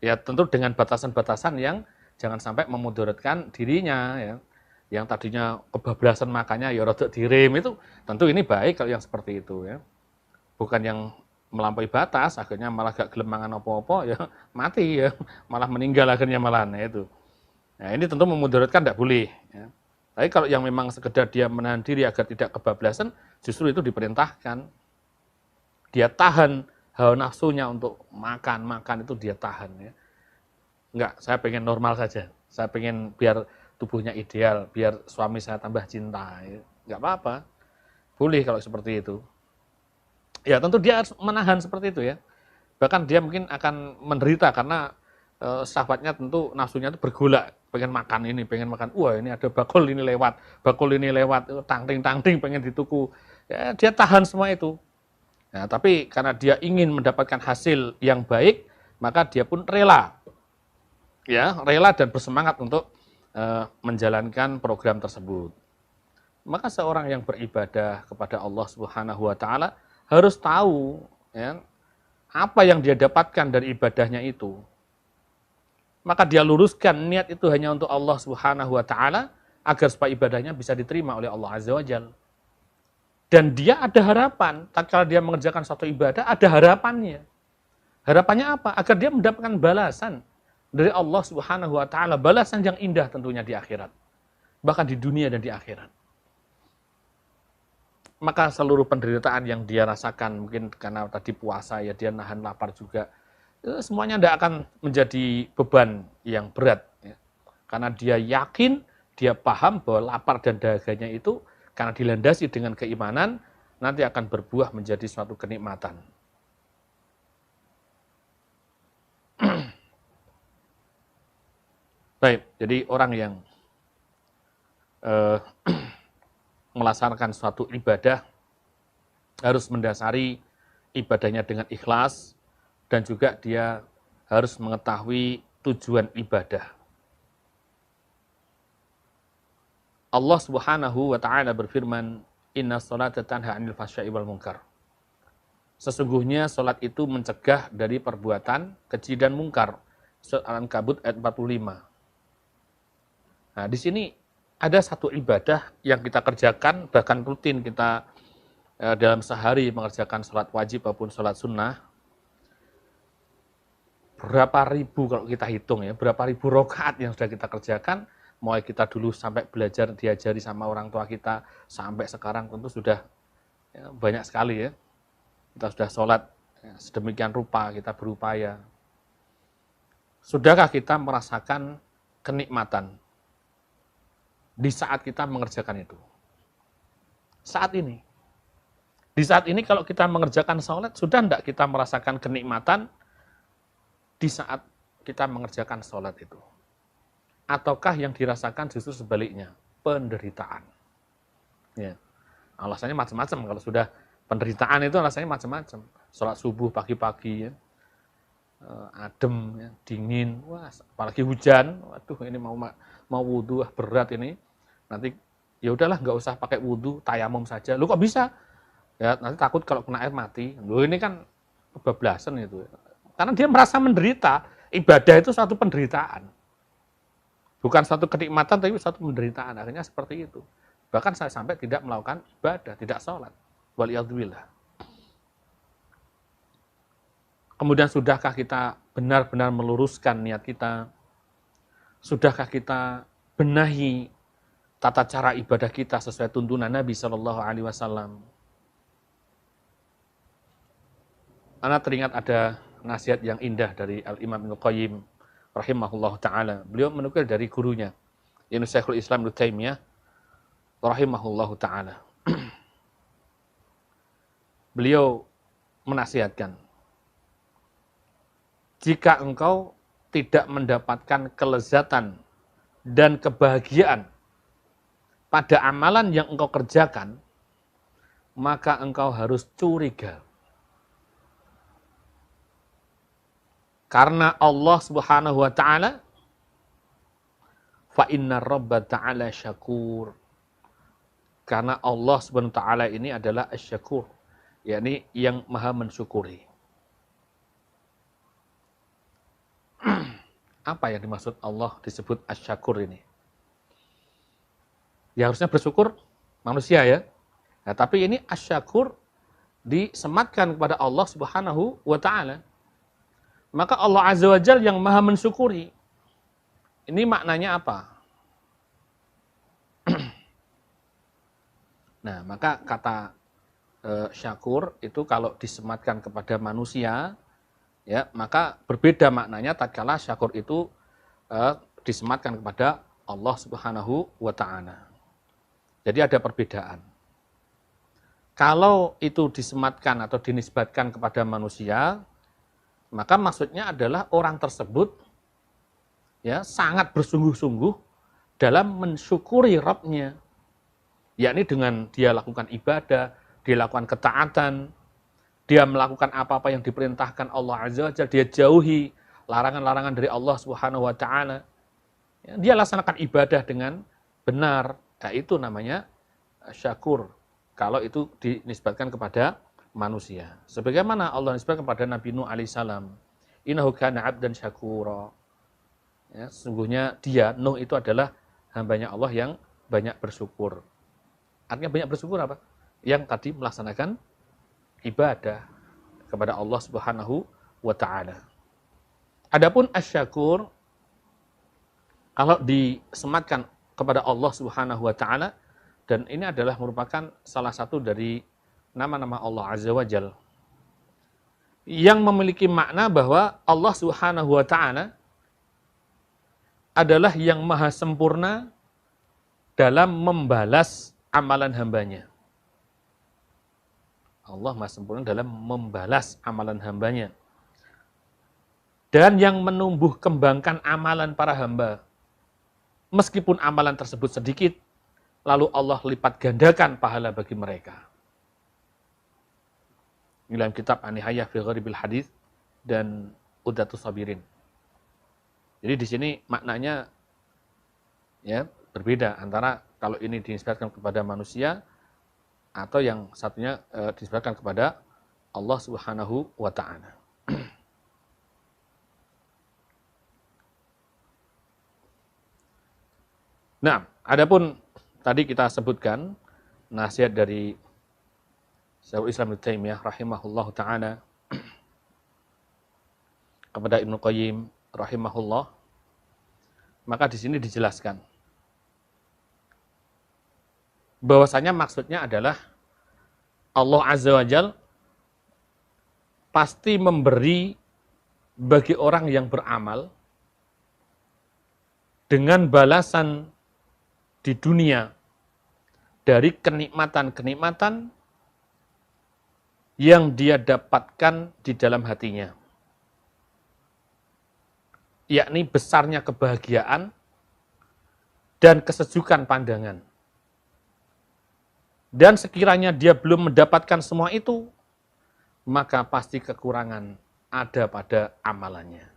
Ya tentu dengan batasan-batasan yang jangan sampai memudaratkan dirinya, ya. yang tadinya kebablasan makannya ya rodok direm, itu tentu ini baik kalau yang seperti itu ya. Bukan yang melampaui batas, akhirnya malah gak gelem mangan apa-apa ya mati ya, malah meninggal akhirnya malah itu. Nah ini tentu memudaratkan, tidak boleh. Ya. Tapi kalau yang memang sekedar dia menahan diri agar tidak kebablasan, justru itu diperintahkan. Dia tahan hawa nafsunya untuk makan itu dia tahan ya. Enggak, saya pengen normal saja. Saya pengen biar tubuhnya ideal, biar suami saya tambah cinta. Ya. Enggak apa-apa. Boleh kalau seperti itu. Ya tentu dia harus menahan seperti itu ya. Bahkan dia mungkin akan menderita karena sahabatnya tentu nafsunya itu bergolak, pengen makan ini, pengen makan. Wah ini ada bakul ini lewat, tangting pengen dituku. Ya, dia tahan semua itu. Nah, tapi karena dia ingin mendapatkan hasil yang baik, maka dia pun rela, ya rela dan bersemangat untuk menjalankan program tersebut. Maka seorang yang beribadah kepada Allah Subhanahu wa taala harus tahu ya, apa yang dia dapatkan dari ibadahnya itu. Maka dia luruskan niat itu hanya untuk Allah Subhanahu wa taala agar supaya ibadahnya bisa diterima oleh Allah Azza wa Jalla. Dan dia ada harapan, tatkala dia mengerjakan suatu ibadah ada harapannya. Harapannya apa? Agar dia mendapatkan balasan dari Allah Subhanahu wa taala, balasan yang indah tentunya di akhirat. Bahkan di dunia dan di akhirat. Maka seluruh penderitaan yang dia rasakan, mungkin karena tadi puasa ya dia nahan lapar juga, semuanya tidak akan menjadi beban yang berat. Ya. Karena dia yakin, dia paham bahwa lapar dan dahaganya itu karena dilandasi dengan keimanan, nanti akan berbuah menjadi suatu kenikmatan. Baik, jadi orang yang melaksanakan suatu ibadah harus mendasari ibadahnya dengan ikhlas dan juga dia harus mengetahui tujuan ibadah. Allah Subhanahu wa taala berfirman, "Inna sholata tanha 'anil fahsya'i wal munkar." Sesungguhnya salat itu mencegah dari perbuatan keji dan mungkar. Surat Al-Ankabut ayat 45. Nah, di sini ada satu ibadah yang kita kerjakan, bahkan rutin kita dalam sehari mengerjakan sholat wajib maupun sholat sunnah. Berapa ribu kalau kita hitung ya, berapa ribu rakaat yang sudah kita kerjakan, mulai kita dulu sampai belajar diajari sama orang tua kita, sampai sekarang tentu sudah ya, banyak sekali ya. Kita sudah sholat ya, sedemikian rupa, kita berupaya. Sudahkah kita merasakan kenikmatan di saat kita mengerjakan itu? Saat ini. Di saat ini kalau kita mengerjakan sholat, sudah tidak kita merasakan kenikmatan di saat kita mengerjakan sholat itu? Ataukah yang dirasakan justru sebaliknya, penderitaan? Ya. Alasannya macam-macam. Kalau sudah penderitaan itu alasannya macam-macam. Sholat subuh pagi-pagi, ya. Adem, ya. Dingin, wah, apalagi hujan, waduh ini mau wudhu berat ini. Nanti ya udahlah nggak usah pakai wudhu, tayamum saja. Lu kok bisa? Ya nanti takut kalau kena air mati. Lu ini kan kebablasan itu. Karena dia merasa menderita. Ibadah itu suatu penderitaan. Bukan suatu kenikmatan, tapi suatu penderitaan. Akhirnya seperti itu. Bahkan saya sampai tidak melakukan ibadah, tidak sholat. Waliyadzubillah. Kemudian sudahkah kita benar-benar meluruskan niat kita? Sudahkah kita benahi tata cara ibadah kita sesuai tuntunan Nabi Shallallahu Alaihi Wasallam? Ana teringat ada nasihat yang indah dari Al-Imam Ibnu Qayyim rahimahullah ta'ala. Beliau menukil dari gurunya, yaitu Syekhul Islam Ibnu Taimiyah rahimahullah ta'ala. Beliau menasihatkan, jika engkau tidak mendapatkan kelezatan dan kebahagiaan pada amalan yang engkau kerjakan, maka engkau harus curiga. Karena Allah Subhanahu wa taala, fa inna rabba ta'ala syakur. Karena Allah Subhanahu wa taala ini adalah asy-syakur, yakni yang maha mensyukuri. Apa yang dimaksud Allah disebut asy-syakur ini? Ya harusnya bersyukur manusia ya. Nah, tapi ini asyakur disematkan kepada Allah Subhanahu wa taala. Maka Allah Azza wa Jalla yang Maha mensyukuri. Ini maknanya apa? Nah, maka kata syakur itu kalau disematkan kepada manusia, ya, maka berbeda maknanya tatkala syakur itu disematkan kepada Allah Subhanahu wa taala. Jadi ada perbedaan. Kalau itu disematkan atau dinisbatkan kepada manusia, maka maksudnya adalah orang tersebut ya sangat bersungguh-sungguh dalam mensyukuri Rabb-nya. Yakni dengan dia lakukan ibadah, dia lakukan ketaatan, dia melakukan apa-apa yang diperintahkan Allah Azza wa Jalla, dia jauhi larangan-larangan dari Allah Subhanahu wa taala. Ya, dia laksanakan ibadah dengan benar. Nah, itu namanya syakur. Kalau itu dinisbatkan kepada manusia. Sebagaimana Allah nisbatkan kepada Nabi Nuh alaihissalam. Innahu kana 'abdan syakura. Ya, sesungguhnya dia, Nuh itu adalah hambanya Allah yang banyak bersyukur. Artinya banyak bersyukur apa? Yang tadi melaksanakan ibadah kepada Allah Subhanahu wa taala. Adapun asyakur kalau disematkan kepada Allah Subhanahu wa taala, dan ini adalah merupakan salah satu dari nama-nama Allah Azza wa Jalla yang memiliki makna bahwa Allah Subhanahu wa taala adalah yang maha sempurna dalam membalas amalan hambanya. Allah maha sempurna dalam membalas amalan hambanya. Dan yang menumbuh kembangkan amalan para hamba. Meskipun amalan tersebut sedikit, lalu Allah lipat gandakan pahala bagi mereka. Ini dalam kitab An-Nihayah fi Gharibil Hadits dan Uddatus Sabirin. Jadi di sini maknanya ya berbeda antara kalau ini dinisbatkan kepada manusia atau yang satunya dinisbatkan kepada Allah Subhanahu wa taala. Nah, adapun tadi kita sebutkan nasihat dari Syekhul Islam Ibnu Taimiyah rahimahullahu taala kepada Ibnu Qayyim rahimahullah. Maka di sini dijelaskan bahwasanya maksudnya adalah Allah Azza wa Jalla pasti memberi bagi orang yang beramal dengan balasan di dunia dari kenikmatan-kenikmatan yang dia dapatkan di dalam hatinya. Yakni besarnya kebahagiaan dan kesejukan pandangan. Dan sekiranya dia belum mendapatkan semua itu, maka pasti kekurangan ada pada amalannya.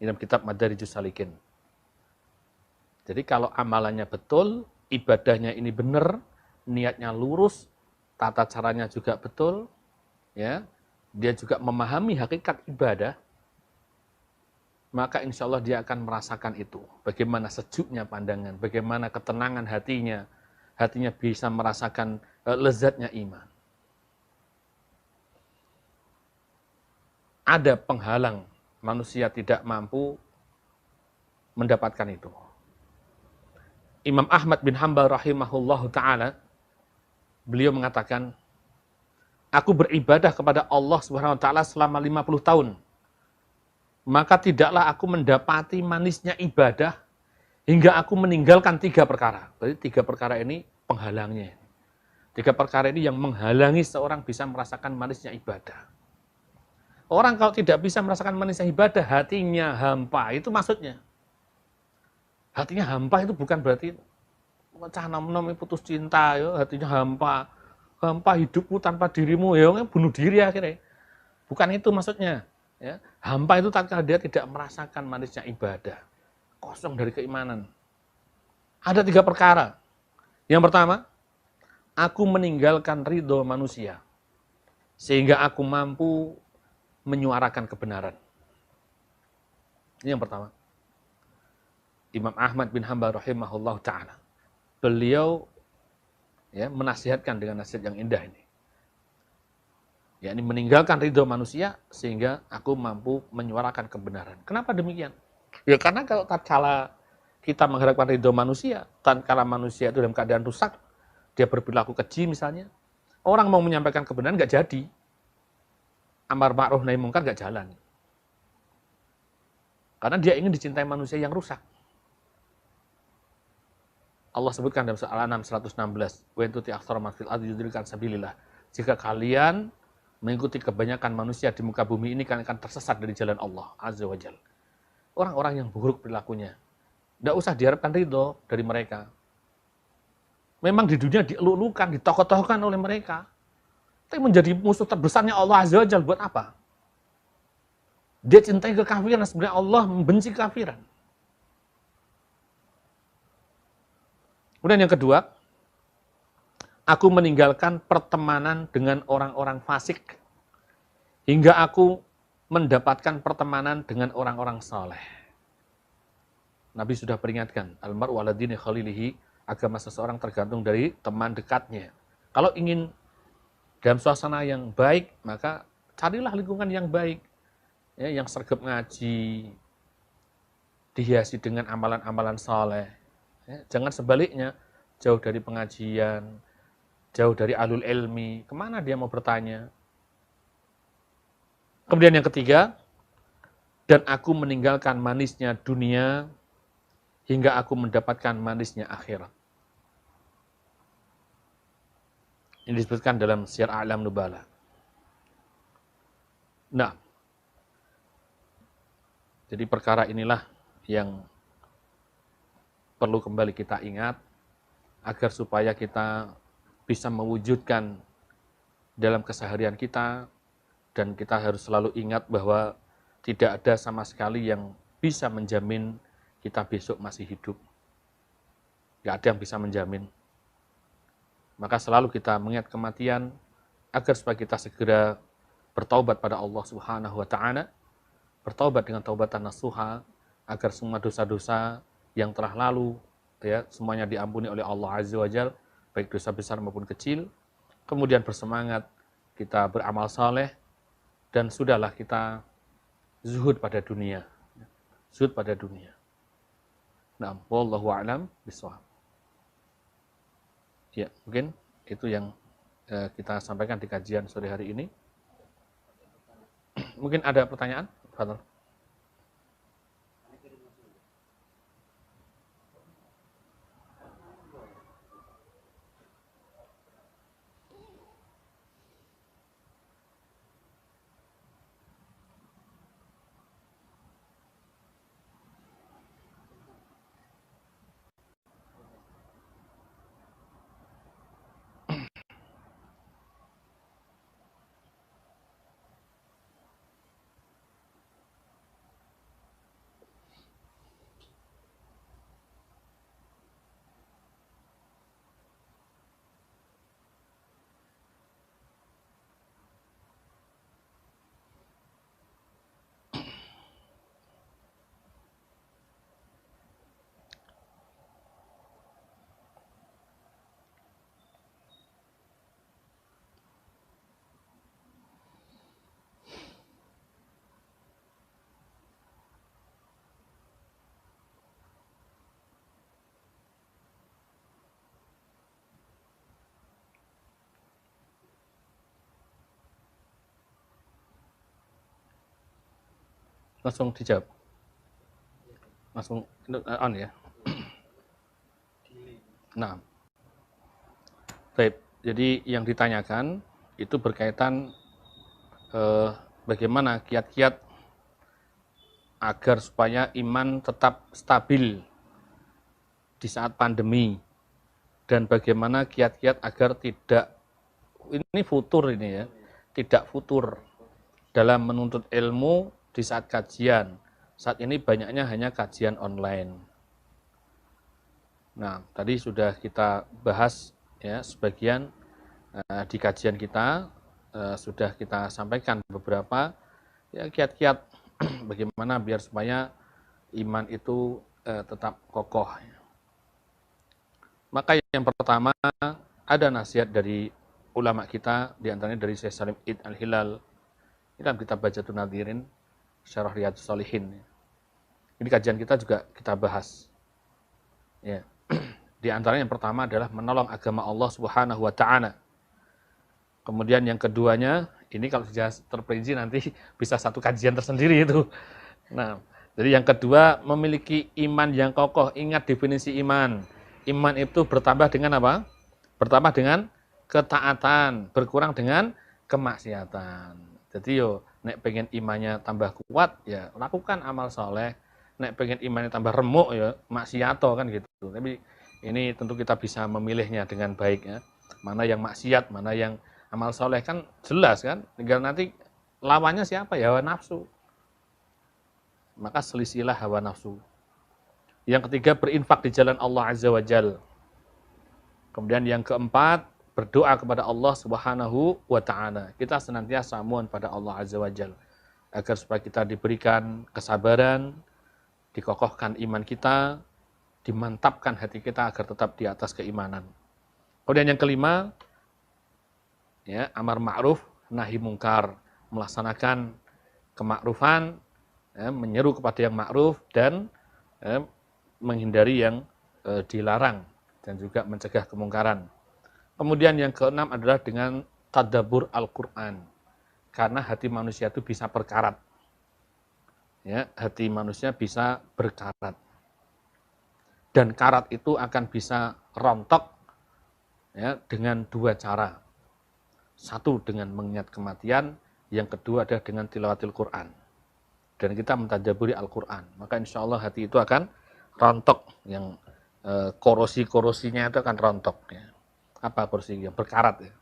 Ini dalam kitab Madarijus Salikin. Jadi kalau amalannya betul, ibadahnya ini benar, niatnya lurus, tata caranya juga betul, ya, dia juga memahami hakikat ibadah, maka insya Allah dia akan merasakan itu. Bagaimana sejuknya pandangan, bagaimana ketenangan hatinya bisa merasakan lezatnya iman. Ada penghalang, manusia tidak mampu mendapatkan itu. Imam Ahmad bin Hanbal rahimahullahu ta'ala, beliau mengatakan, aku beribadah kepada Allah Subhanahu wa taala selama 50 tahun. Maka tidaklah aku mendapati manisnya ibadah hingga aku meninggalkan 3 perkara. Berarti 3 perkara ini penghalangnya. 3 perkara ini yang menghalangi seorang bisa merasakan manisnya ibadah. Orang kalau tidak bisa merasakan manisnya ibadah, hatinya hampa, itu maksudnya. Hatinya hampa itu bukan berarti cah nom-nom putus cinta, ya, hatinya hampa. Hampa hidupmu tanpa dirimu, ya bunuh diri akhirnya. Bukan itu maksudnya. Ya. Hampa itu tatkala dia tidak merasakan manisnya ibadah. Kosong dari keimanan. Ada 3 perkara. Yang pertama, aku meninggalkan ridho manusia. Sehingga aku mampu menyuarakan kebenaran. Ini yang pertama. Imam Ahmad bin Hanbal rahimahullah ta'ala. beliau ya menasihatkan dengan nasihat yang indah ini. Yakni meninggalkan ridho manusia sehingga aku mampu menyuarakan kebenaran. Kenapa demikian? Ya karena kalau tatkala kita mengharapkan ridho manusia, tatkala manusia itu dalam keadaan rusak, dia berperilaku keji misalnya, orang mau menyampaikan kebenaran nggak jadi. Amar ma'ruf nahi mungkar nggak jalan. Karena dia ingin dicintai manusia yang rusak. Allah sebutkan dalam surah Al-An'am 116, "Wa in tuti aktsara man fil ardi yudrilkan sabilillah." Jika kalian mengikuti kebanyakan manusia di muka bumi ini, kalian akan tersesat dari jalan Allah Azza wa Jalla. Orang-orang yang buruk perilakunya, tidak usah diharapkan ridho dari mereka. Memang di dunia dielulukan, ditokoh-tokohkan oleh mereka. Tapi menjadi musuh terbesarnya Allah Azza wa Jalla buat apa? Dia cintai kekafiran, sebenarnya Allah membenci kafiran. Kemudian yang kedua, aku meninggalkan pertemanan dengan orang-orang fasik hingga aku mendapatkan pertemanan dengan orang-orang saleh. Nabi sudah peringatkan, almar'u ala dini khalilihi, agama seseorang tergantung dari teman dekatnya. Kalau ingin dalam suasana yang baik, maka carilah lingkungan yang baik, ya, yang sergap ngaji, dihiasi dengan amalan-amalan saleh. Ya, jangan sebaliknya, jauh dari pengajian, jauh dari ahlul ilmi, kemana dia mau bertanya? Kemudian yang ketiga, dan aku meninggalkan manisnya dunia hingga aku mendapatkan manisnya akhirat. Ini disebutkan dalam Syiar A'lam Nubala. Nah, jadi perkara inilah yang perlu kembali kita ingat agar supaya kita bisa mewujudkan dalam keseharian kita, dan kita harus selalu ingat bahwa tidak ada sama sekali yang bisa menjamin kita besok masih hidup. Tidak ada yang bisa menjamin. Maka selalu kita mengingat kematian agar supaya kita segera bertaubat pada Allah Subhanahu wa taala, bertaubat dengan taubatan nasuha agar semua dosa-dosa yang telah lalu ya semuanya diampuni oleh Allah Azza wa Jalla, baik dosa besar maupun kecil. Kemudian bersemangat kita beramal saleh dan sudahlah kita zuhud pada dunia. Zuhud pada dunia. Nah, wallahu a'lam bishawab. Ya, mungkin itu yang kita sampaikan di kajian sore hari ini. Mungkin ada pertanyaan? Fadhal. Langsung dijawab. Langsung on ya. Nah, baik. Jadi yang ditanyakan itu berkaitan bagaimana kiat-kiat agar supaya iman tetap stabil di saat pandemi, dan bagaimana kiat-kiat agar tidak ini futur ini ya, tidak futur dalam menuntut ilmu di saat kajian. Saat ini banyaknya hanya kajian online. Nah, tadi sudah kita bahas ya sebagian di kajian kita, sudah kita sampaikan beberapa ya kiat-kiat bagaimana biar supaya iman itu tetap kokoh. Maka yang pertama, ada nasihat dari ulama kita, diantaranya dari Syekh Salim Id Al-Hilal. Ini dalam kitab Bajatul Nadirin, Syarah Riyadhus Shalihin. Ini kajian kita juga kita bahas. Ya. Di antaranya yang pertama adalah menolong agama Allah Subhanahu wa taala. Kemudian yang keduanya, ini kalau sudah terperinci nanti bisa satu kajian tersendiri itu. Nah, jadi yang kedua, memiliki iman yang kokoh. Ingat definisi iman. Iman itu bertambah dengan apa? Bertambah dengan ketaatan, berkurang dengan kemaksiatan. Jadi nek pengen imannya tambah kuat, ya lakukan amal soleh. Nek pengen imannya tambah remuk, ya maksiato kan gitu. Tapi ini tentu kita bisa memilihnya dengan baik ya. Mana yang maksiat, mana yang amal soleh kan jelas kan. Tinggal nanti lawannya siapa ya, hawa nafsu. Maka selisilah hawa nafsu. Yang ketiga, berinfak di jalan Allah Azza wa Jal. Kemudian yang keempat, berdoa kepada Allah Subhanahu wa taala. Kita senantiasa mohon pada Allah Azza wa Jal agar supaya kita diberikan kesabaran, dikokohkan iman kita, dimantapkan hati kita agar tetap di atas keimanan. Kemudian yang kelima, ya, amar ma'ruf nahi mungkar, melaksanakan kemakrufan, ya, menyeru kepada yang ma'ruf dan menghindari yang dilarang dan juga mencegah kemungkaran. Kemudian yang keenam adalah dengan tadabbur Al-Qur'an. Karena hati manusia itu bisa berkarat. Ya, hati manusia bisa berkarat. Dan karat itu akan bisa rontok ya, dengan dua cara. Satu dengan mengingat kematian, yang kedua adalah dengan tilawatil Qur'an. Dan kita mentadabburi Al-Qur'an. Maka insya Allah hati itu akan rontok, yang korosi-korosinya itu akan rontok. Ya. Apa korosi? Yang berkarat. Ya.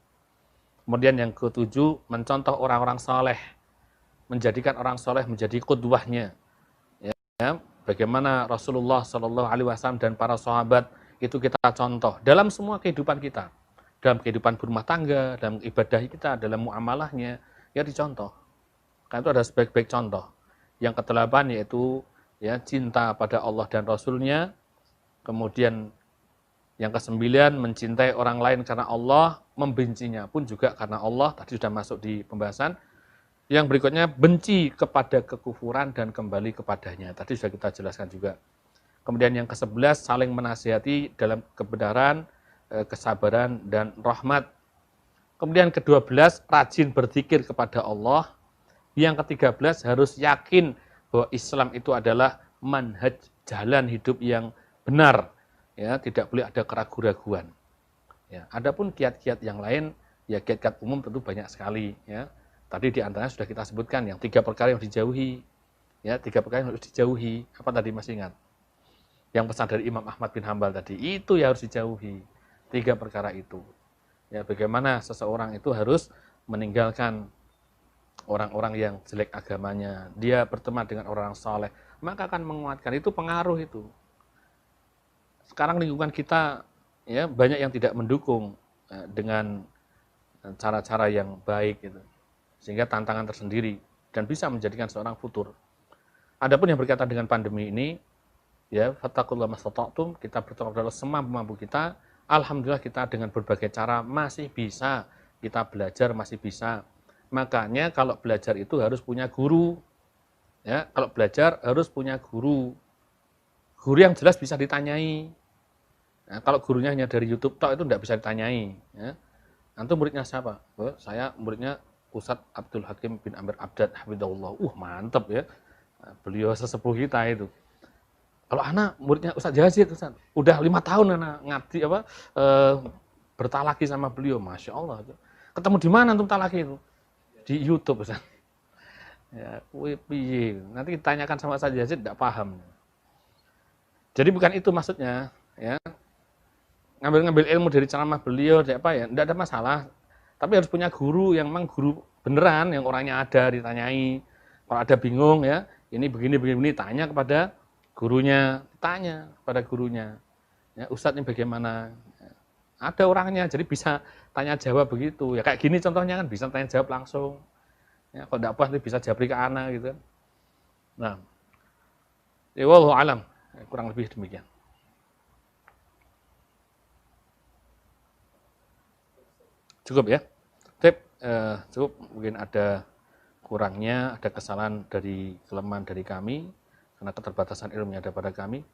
Kemudian yang ketujuh, mencontoh orang-orang soleh. Menjadikan orang soleh menjadi qudwahnya. Ya. Bagaimana Rasulullah SAW dan para sahabat itu kita contoh dalam semua kehidupan kita. Dalam kehidupan berumah tangga, dalam ibadah kita, dalam muamalahnya, ya dicontoh. Karena itu ada sebaik-baik contoh. Yang kedelapan yaitu ya cinta pada Allah dan Rasulnya. Kemudian yang kesembilan, mencintai orang lain karena Allah, membencinya pun juga karena Allah. Tadi sudah masuk di pembahasan. Yang berikutnya, benci kepada kekufuran dan kembali kepadanya. Tadi sudah kita jelaskan juga. Kemudian yang ke-11, saling menasihati dalam kebenaran, kesabaran, dan rahmat. Kemudian ke-12, rajin berzikir kepada Allah. Yang ke-13, harus yakin bahwa Islam itu adalah manhaj, jalan hidup yang benar. Ya, tidak boleh ada keraguan-raguan. Ya, adapun kiat-kiat yang lain, ya kiat-kiat umum tentu banyak sekali. Ya. Tadi di antaranya sudah kita sebutkan, yang 3 perkara yang dijauhi. Ya, 3 perkara yang harus dijauhi. Apa tadi masih ingat? Yang pesan dari Imam Ahmad bin Hambal tadi, itu yang harus dijauhi. 3 perkara itu. Ya, bagaimana seseorang itu harus meninggalkan orang-orang yang jelek agamanya. Dia berteman dengan orang saleh, maka akan menguatkan. Itu pengaruh itu. Sekarang lingkungan kita ya banyak yang tidak mendukung dengan cara-cara yang baik gitu. Sehingga tantangan tersendiri dan bisa menjadikan seorang futur. Adapun yang berkaitan dengan pandemi ini, ya fattaqullaha mastata'tum, kita bertawakal semampu kita. Alhamdulillah kita dengan berbagai cara masih bisa kita belajar, masih bisa. Makanya kalau belajar itu harus punya guru. Ya, kalau belajar harus punya guru. Guru yang jelas bisa ditanyai. Nah, kalau gurunya hanya dari YouTube tok itu tidak bisa ditanyai. Ya. Antum muridnya siapa? Oh, saya muridnya Ustadz Abdul Hakim bin Amir Abdad Hafidhahullah. Mantap ya. Beliau sesepuh kita itu. Kalau anak muridnya Ustadz Yazid, Ustadz, udah 5 tahun anak ngabdi bertalaki sama beliau, masya Allah. Ketemu di mana antum talaki itu? Di YouTube, Ustadz. Ya, nanti ditanyakan sama Ustadz Yazid, tidak paham. Jadi bukan itu maksudnya, ya. Ngambil ilmu dari ceramah beliau, apa ya, tidak ada masalah. Tapi harus punya guru yang memang guru beneran, yang orangnya ada, ditanyai. Kalau ada bingung ya, ini begini, tanya kepada gurunya, tanya pada gurunya. Ya, Ustadz ini bagaimana? Ada orangnya, jadi bisa tanya jawab begitu. Ya kayak gini contohnya kan bisa tanya jawab langsung. Ya, kalau tidak puas bisa jabri ke anak gitu. Nah, ya wallahu alam, kurang lebih demikian. Cukup ya. Tip, cukup. Mungkin ada kurangnya, ada kesalahan dari kelemahan dari kami karena keterbatasan ilmu yang ada pada kami.